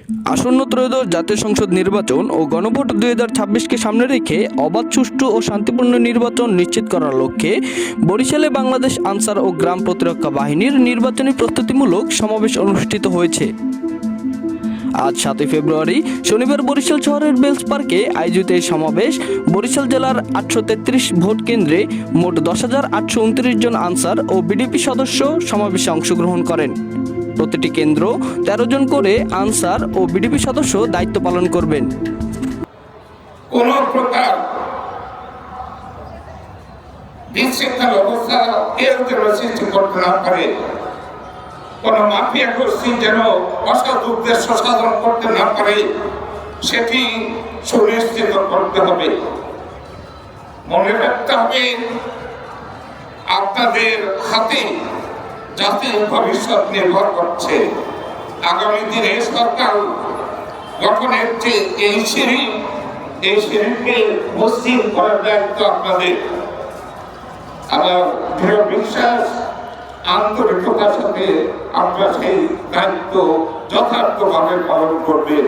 আসন্ন ত্রয়োদশ জাতীয় সংসদ নির্বাচন ও গণভোট 2026কে সামনে রেখে অবাধ, সুষ্ঠু ও শান্তিপূর্ণ নির্বাচন নিশ্চিত করার লক্ষ্যে বরিশালে বাংলাদেশ আনসার ও গ্রাম প্রতিরক্ষা বাহিনীর নির্বাচনী প্রস্তুতিমূলক সমাবেশ অনুষ্ঠিত হয়েছে। আজ 7 ফেব্রুয়ারি শনিবার বরিশাল শহরের বেলস পার্কে আয়োজিত এই সমাবেশ বরিশাল জেলার 833 ভোট কেন্দ্রে মোট 10,829 জন আনসার ও বিডিপি সদস্য সমাবেশে অংশগ্রহণ করেন। প্রতিটি কেন্দ্র 13 জন করে আনসার ও বিডিপি সদস্য দায়িত্ব পালন করবেন। কোন প্রকার বিশৃঙ্খল অবস্থা কেউ যেন সৃষ্টি করতে না পারে, কোন মাফিয়া গোষ্ঠী যেন অসৎ উদ্দেশ্য সাধন করতে না পারে, সেটি সুনিশ্চিত করতে হবে। মনে রাখতে হবে, আপনাদের হাতে জাতির ভবিষ্যৎ নির্ভর করছে। আগামী দিনে সরকার গঠনের যে এই সিঁড়িকে মসৃণ করার দায়িত্ব আপনাদের। আমার দৃঢ় বিশ্বাস, আন্তরিকতার সাথে আপনারা সেই দায়িত্ব যথার্থভাবে পালন করবেন।